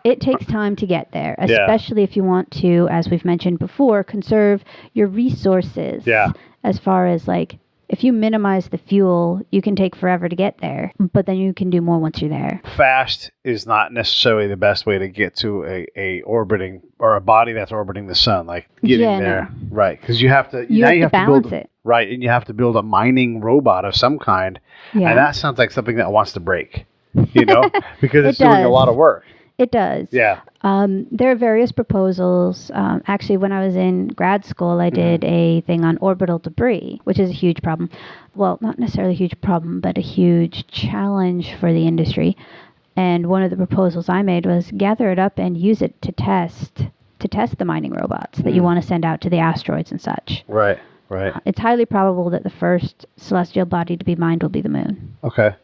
It takes time to get there, especially if you want to, as we've mentioned before, conserve your resources. Yeah. As far as like, if you minimize the fuel, you can take forever to get there, but then you can do more once you're there. Fast is not necessarily the best way to get to a orbiting or a body that's orbiting the sun, like getting there. No. Right. Because you have to balance it. Right. And you have to build a mining robot of some kind. Yeah. And that sounds like something that wants to break, because it's doing a lot of work. It does. Yeah. There are various proposals. Actually, when I was in grad school, I did a thing on orbital debris, which is a huge problem. Well, not necessarily a huge problem, but a huge challenge for the industry. And one of the proposals I made was gather it up and use it to test the mining robots that you want to send out to the asteroids and such. Right, right. It's highly probable that the first celestial body to be mined will be the moon. Okay.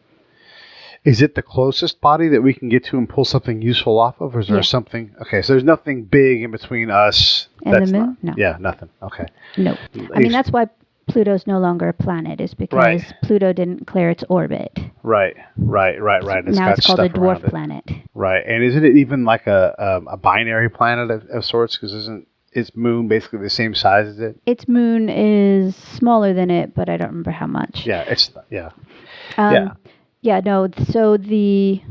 Is it the closest body that we can get to and pull something useful off of, or is there something? Okay, so there's nothing big in between us and the moon? No. Yeah, nothing. Okay. No. I mean, that's why Pluto's no longer a planet, is because Pluto didn't clear its orbit. Right. Now it's called a dwarf planet. Right, and isn't it even like a binary planet of sorts? Because isn't its moon basically the same size as it? Its moon is smaller than it, but I don't remember how much. Yeah, Yeah, no. So the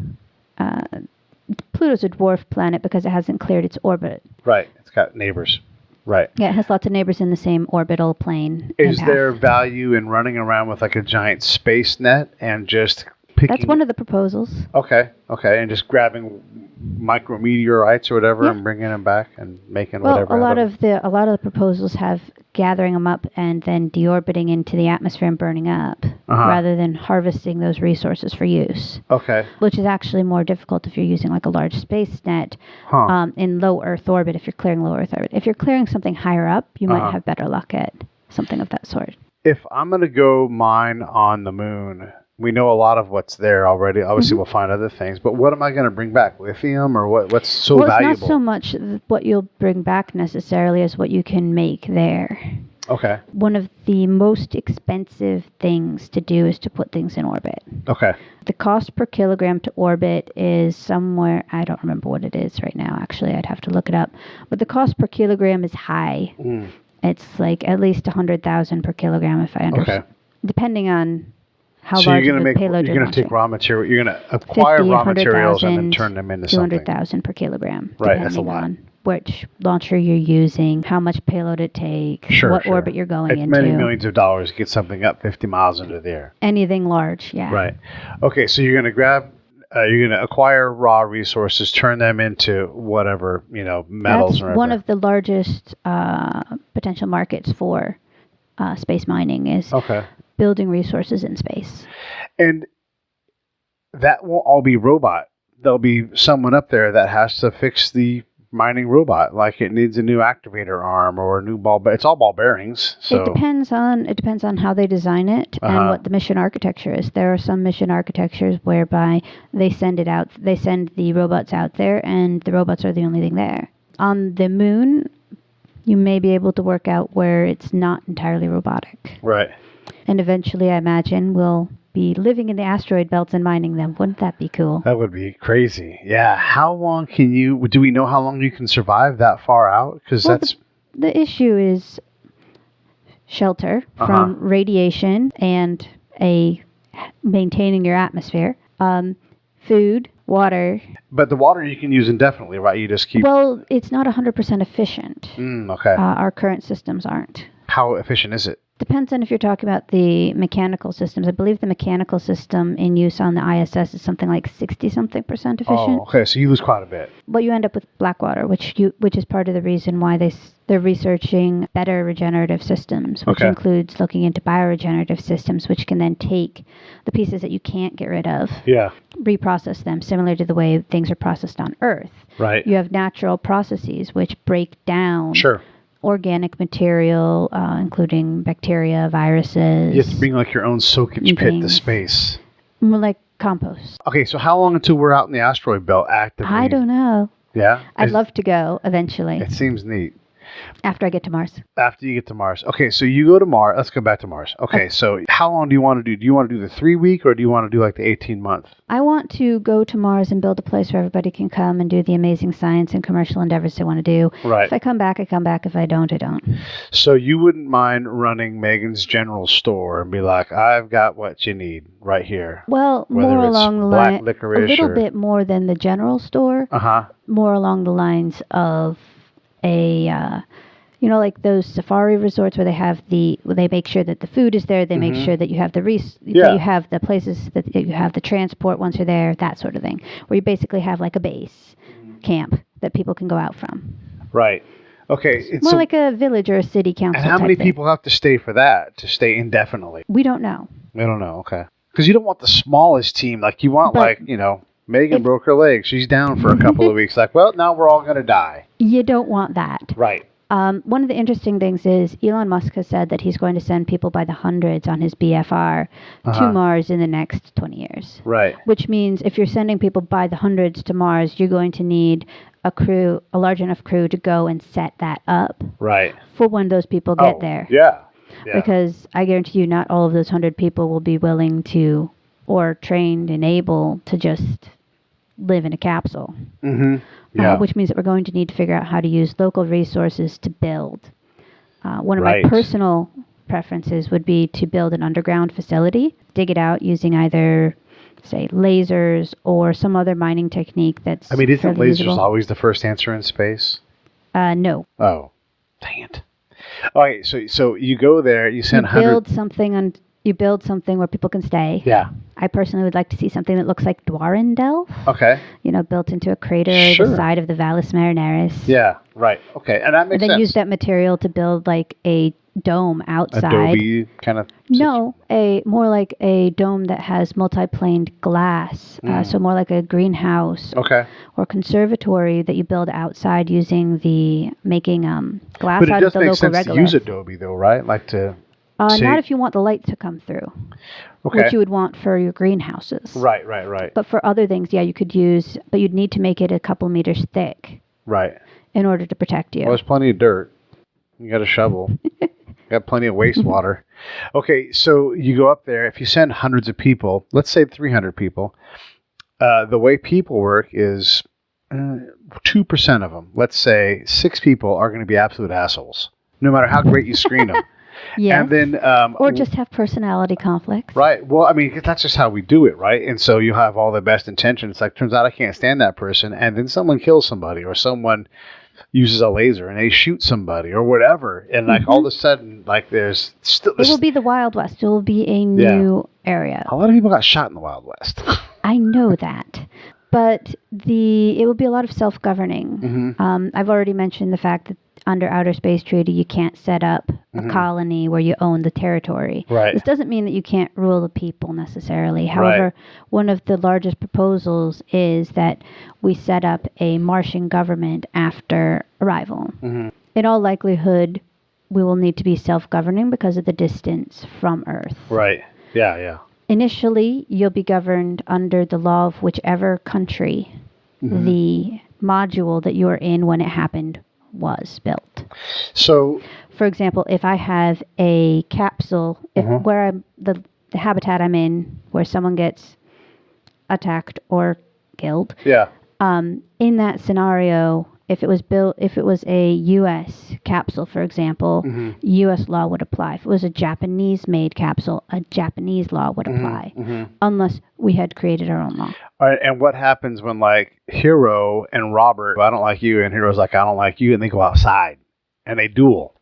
Pluto's a dwarf planet because it hasn't cleared its orbit. Right. It's got neighbors. Right. Yeah, it has lots of neighbors in the same orbital plane. Is there value in running around with like a giant space net and just picking? That's one of the proposals. Okay. And just grabbing micrometeorites or whatever and bringing them back and making whatever. A lot of the proposals have gathering them up and then deorbiting into the atmosphere and burning up, rather than harvesting those resources for use. Okay. Which is actually more difficult if you're using like a large space net in low Earth orbit. If you're clearing low Earth orbit, if you're clearing something higher up, you might have better luck at something of that sort. If I'm going to go mine on the moon, we know a lot of what's there already. Obviously, we'll find other things. But what am I going to bring back? Lithium or what's so valuable? It's not so much what you'll bring back necessarily as what you can make there. Okay. One of the most expensive things to do is to put things in orbit. Okay. The cost per kilogram to orbit is somewhere, I don't remember what it is right now. Actually, I'd have to look it up. But the cost per kilogram is high. It's like at least 100,000 per kilogram, if I understand. Okay. Depending on how large of the payload you're going to take raw material. You're going to acquire raw materials and then turn them into something. 200,000 per kilogram. Right, that's a lot. On which launcher you're using, how much payload it takes, what orbit you're going into. Many millions of dollars to get something up 50 miles into the air. Anything large, yeah. Right. Okay, so you're going to acquire raw resources, turn them into whatever, metals. That's one of the largest potential markets for space mining is building resources in space. And that won't all be robot. There'll be someone up there that has to fix the mining robot, like it needs a new activator arm or a new ball. But it's all ball bearings. So it depends on how they design it and what the mission architecture is. There are some mission architectures whereby they send the robots out there, and the robots are the only thing there. On the moon, you may be able to work out where it's not entirely robotic. Right. And eventually, I imagine, we'll be living in the asteroid belts and mining them. Wouldn't that be cool? That would be crazy. Yeah. How long do we know how long you can survive that far out? Because the issue is shelter from radiation and maintaining your atmosphere, food, water. But the water you can use indefinitely, right? You just keep... Well, it's not 100% efficient. Okay. Our current systems aren't. How efficient is it? Depends on if you're talking about the mechanical systems. I believe the mechanical system in use on the ISS is something like 60-something% efficient. Oh, okay. So you lose quite a bit. But you end up with black water, which is part of the reason why they're researching better regenerative systems, which includes looking into bioregenerative systems, which can then take the pieces that you can't get rid of, reprocess them, similar to the way things are processed on Earth. Right. You have natural processes which break down organic material, including bacteria, viruses. You have to bring like your own soakage pit to space. More like compost. Okay, so how long until we're out in the asteroid belt actively? I don't know. Yeah? I'd love to go eventually. It seems neat. After I get to Mars. After you get to Mars. Okay, so you go to Mars. Let's go back to Mars. Okay, so how long do you want to do? Do you want to do the 3-week or do you want to do like the 18-month? I want to go to Mars and build a place where everybody can come and do the amazing science and commercial endeavors they want to do. Right. If I come back, I come back. If I don't, I don't. So you wouldn't mind running Megan's General Store and be like, I've got what you need right here. Well, whether more it's along the black line, licorice a little or... bit more than the general store. More along the lines of a... like those safari resorts where they make sure that the food is there. They make sure that you have that you have the places, that you have the transport once you're there, that sort of thing. Where you basically have like a base camp that people can go out from. Right. Okay. It's more like a village or a city council. And how many people have to stay for that, to stay indefinitely? We don't know. We don't know. Okay. Because you don't want the smallest team. Like you want Megan broke her leg. She's down for a couple of weeks. Like, well, now we're all going to die. You don't want that. Right. One of the interesting things is Elon Musk has said that he's going to send people by the hundreds on his BFR to Mars in the next 20 years. Right. Which means if you're sending people by the hundreds to Mars, you're going to need a large enough crew to go and set that up. Right. For when those people get there. Yeah. Because I guarantee you not all of those 100 people will be willing to, or trained and able to just live in a capsule. Which means that we're going to need to figure out how to use local resources to build. One of my personal preferences would be to build an underground facility, dig it out using either, say, lasers or some other mining technique that's isn't lasers usable. Always the first answer in space? No. Oh, dang it. All right, so you go there, you send you build something where people can stay. Yeah. I personally would like to see something that looks like Dwarendel. Okay. Built into a crater the side of the Valles Marineris. Yeah, right. Okay, and that makes sense. And then use that material to build like a dome outside. Adobe kind of? No, more like a dome that has multi-planed glass. So more like a greenhouse. Okay. Or conservatory that you build outside using making glass but out of the local regolith. But it does make sense to use Adobe though, right? Like to... not if you want the light to come through, which you would want for your greenhouses. Right. But for other things, you could use, but you'd need to make it a couple meters thick. Right. In order to protect you. Well, there's plenty of dirt. You got a shovel. Got plenty of wastewater. Okay, so you go up there. If you send hundreds of people, let's say 300 people, the way people work is 2% of them, let's say 6 people are going to be absolute assholes, no matter how great you screen them. Yeah. And then, or just have personality conflicts. Right. Well, that's just how we do it, right? And so you have all the best intentions. It's like, turns out I can't stand that person. And then someone kills somebody, or someone uses a laser and they shoot somebody or whatever. And all of a sudden, there's still... It will be the Wild West. It will be a new area. A lot of people got shot in the Wild West. I know that. But it will be a lot of self-governing. I've already mentioned the fact that under Outer Space Treaty, you can't set up a colony where you own the territory. Right. This doesn't mean that you can't rule the people necessarily. However, one of the largest proposals is that we set up a Martian government after arrival. In all likelihood, we will need to be self-governing because of the distance from Earth. Right. Yeah. Initially, you'll be governed under the law of whichever country the module that you were in when it happened was built. So, for example, if I have a capsule, where the habitat I'm in, where someone gets attacked or killed, in that scenario, if it was a U.S. capsule, for example, U.S. law would apply. If it was a Japanese-made capsule, a Japanese law would apply, unless we had created our own law. All right, and what happens when, Hero and Robert, I don't like you, and Hero's like, I don't like you, and they go outside, and they duel?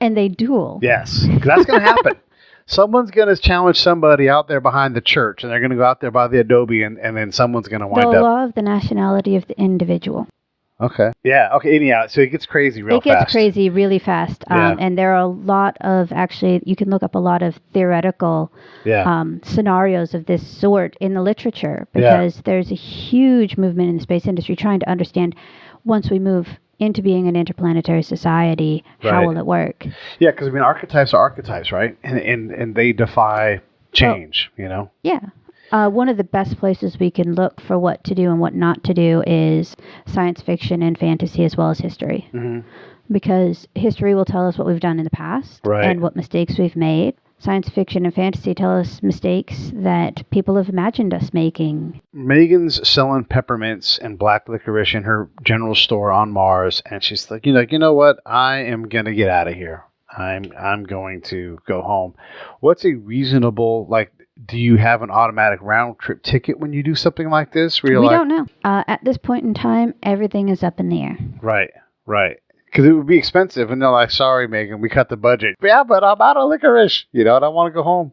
And they duel. Yes, 'cause that's going to happen. Someone's going to challenge somebody out there behind the church, and they're going to go out there by the adobe, and then someone's going to wind The up. law of the nationality of the individual. Okay. Yeah. Okay. Anyhow, so it gets crazy real fast. It gets crazy really fast. Yeah. And there are a lot of, actually, you can look up a lot of theoretical scenarios of this sort in the literature, because there's a huge movement in the space industry trying to understand, once we move into being an interplanetary society, how will it work? Yeah, because I mean, archetypes are archetypes, right? And they defy change, you know? Yeah. One of the best places we can look for what to do and what not to do is science fiction and fantasy, as well as history. Mm-hmm. Because history will tell us what we've done in the past and what mistakes we've made. Science fiction and fantasy tell us mistakes that people have imagined us making. Megan's selling peppermints and black licorice in her general store on Mars, and she's like, you know what? I am gonna get out of here. I'm going to go home. What's a reasonable, like, do you have an automatic round trip ticket when you do something like this? We don't know. At this point in time, everything is up in the air. Right. Because it would be expensive, and they're like, sorry, Megan, we cut the budget. Yeah, but I'm out of licorice, and I don't want to go home.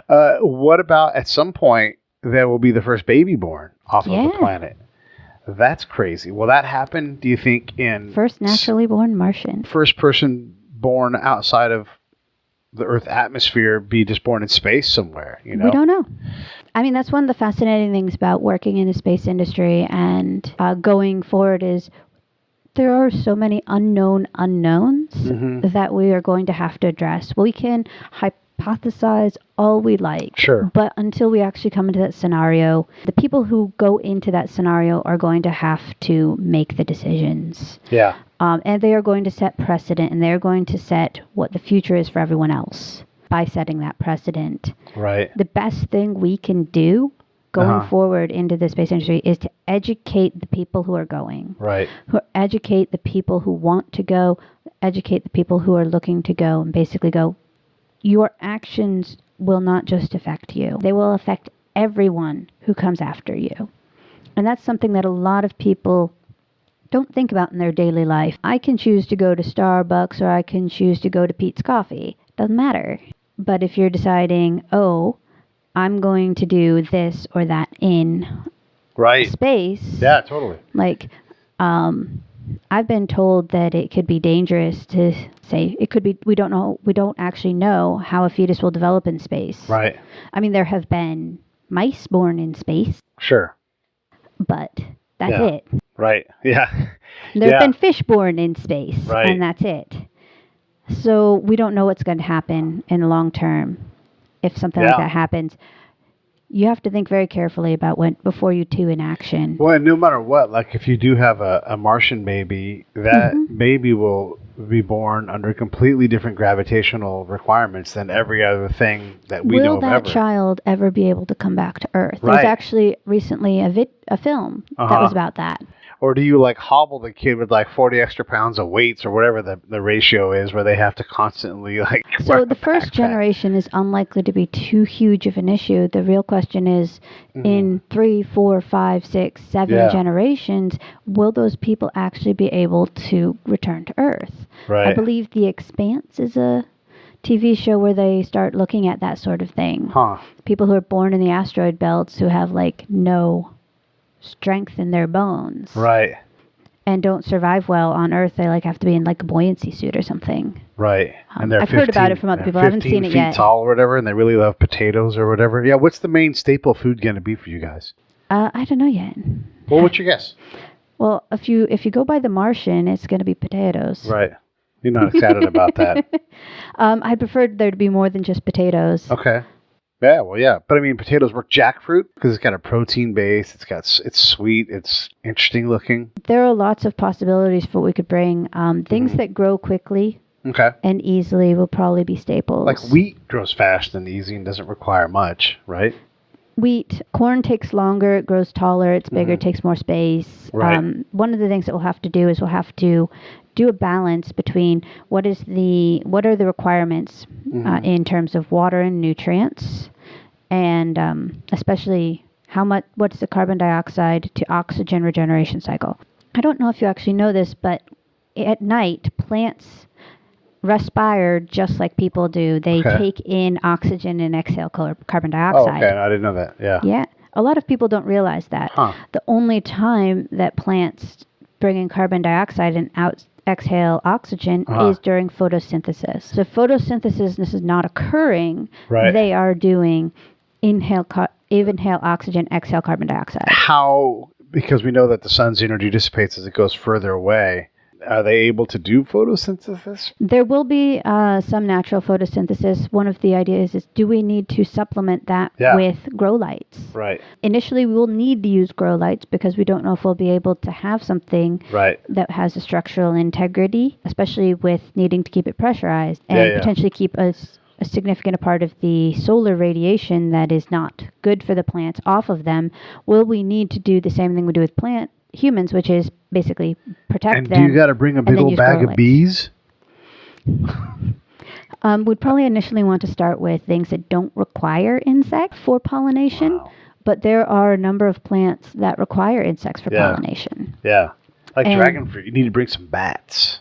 What about, at some point, there will be the first baby born off of the planet? That's crazy. Will that happen, do you think, in... First naturally born Martian. First person born outside of the Earth atmosphere be just born in space somewhere, We don't know. I mean, that's one of the fascinating things about working in the space industry and going forward is... There are so many unknown unknowns that we are going to have to address. We can hypothesize all we like. Sure. But until we actually come into that scenario, the people who go into that scenario are going to have to make the decisions. Yeah. And they are going to set precedent, and they're going to set what the future is for everyone else by setting that precedent. Right. The best thing we can do going forward into the space industry is to educate the people who are going. Right. Educate the people who want to go, educate the people who are looking to go, and basically go, your actions will not just affect you. They will affect everyone who comes after you. And that's something that a lot of people don't think about in their daily life. I can choose to go to Starbucks, or I can choose to go to Pete's Coffee. Doesn't matter. But if you're deciding, I'm going to do this or that in space. Yeah, totally. Like, I've been told that it could be dangerous to say, it could be, we don't actually know how a fetus will develop in space. Right. I mean, there have been mice born in space. Sure. But that's it. Right. Yeah. There have been fish born in space. Right. And that's it. So we don't know what's going to happen in the long term. If something like that happens, you have to think very carefully about before you do an action. Well, and no matter what, like if you do have a Martian baby, that baby will be born under completely different gravitational requirements than every other thing that we know of ever. Will that child ever be able to come back to Earth? There was actually recently a film that was about that. Or do you like hobble the kid with like 40 extra pounds of weights or whatever the ratio is, where they have to constantly like... So the first generation is unlikely to be too huge of an issue. The real question is, in 3, 4, 5, 6, 7 generations, will those people actually be able to return to Earth? Right. I believe The Expanse is a TV show where they start looking at that sort of thing. People who are born in the asteroid belts who have like no strength in their bones, right, and don't survive well on Earth. They like have to be in like a buoyancy suit or something, right? And they're I've heard about it from other people. I haven't seen it yet. 15 feet tall or whatever, and they really love potatoes or whatever. Yeah, what's the main staple food going to be for you guys? I don't know yet. Well, what's your guess? Well, if you go by the Martian, it's going to be potatoes. Right. You're not excited about that. I preferred there to be more than just potatoes. Okay. Yeah, well, yeah. But I mean, potatoes work. Jackfruit, because it's got a protein base. It's sweet. It's interesting looking. There are lots of possibilities for what we could bring. Things that grow quickly and easily will probably be staples. Like wheat grows fast and easy and doesn't require much, right? Wheat. Corn takes longer. It grows taller. It's bigger. It takes more space. Right. One of the things that we'll have to do is we'll have to do a balance between what are the requirements in terms of water and nutrients, and especially what's the carbon dioxide to oxygen regeneration cycle. I don't know if you actually know this, but at night plants respire just like people do. They take in oxygen and exhale carbon dioxide. Oh, okay. I didn't know that. Yeah. Yeah. A lot of people don't realize that. The only time that plants bring in carbon dioxide and exhale oxygen is during photosynthesis. So photosynthesis, this is not occurring. Right. They are doing inhale oxygen, exhale carbon dioxide. How, because we know that the sun's energy dissipates as it goes further away, are they able to do photosynthesis? There will be some natural photosynthesis. One of the ideas is, do we need to supplement that with grow lights? Right. Initially, we will need to use grow lights because we don't know if we'll be able to have something that has a structural integrity, especially with needing to keep it pressurized and potentially keep a significant part of the solar radiation that is not good for the plants off of them. Will we need to do the same thing we do with humans, which is basically protect them? And do you got to bring a big old bag of bees? We'd probably initially want to start with things that don't require insects for pollination, but there are a number of plants that require insects for pollination. Yeah. Like dragon fruit, you need to bring some bats.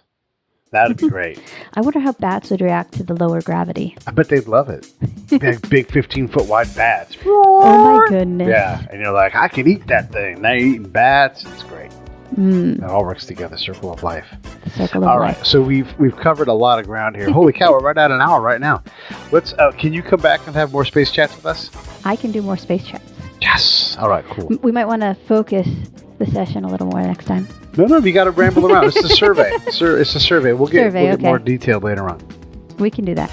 That'd be great. I wonder how bats would react to the lower gravity. I bet they'd love it. Big 15-foot wide bats. Oh my goodness. Yeah, and you're like, I can eat that thing. Now you're eating bats. It's great. It all works together. Circle of life. Circle of life. All right, so we've covered a lot of ground here. Holy cow, we're right at an hour right now. Let's. Can you come back and have more space chats with us? I can do more space chats. Yes. All right, cool. We might want to focus the session a little more next time. No, you got to ramble around. It's a survey. It's a survey. We'll get more detailed later on. We can do that.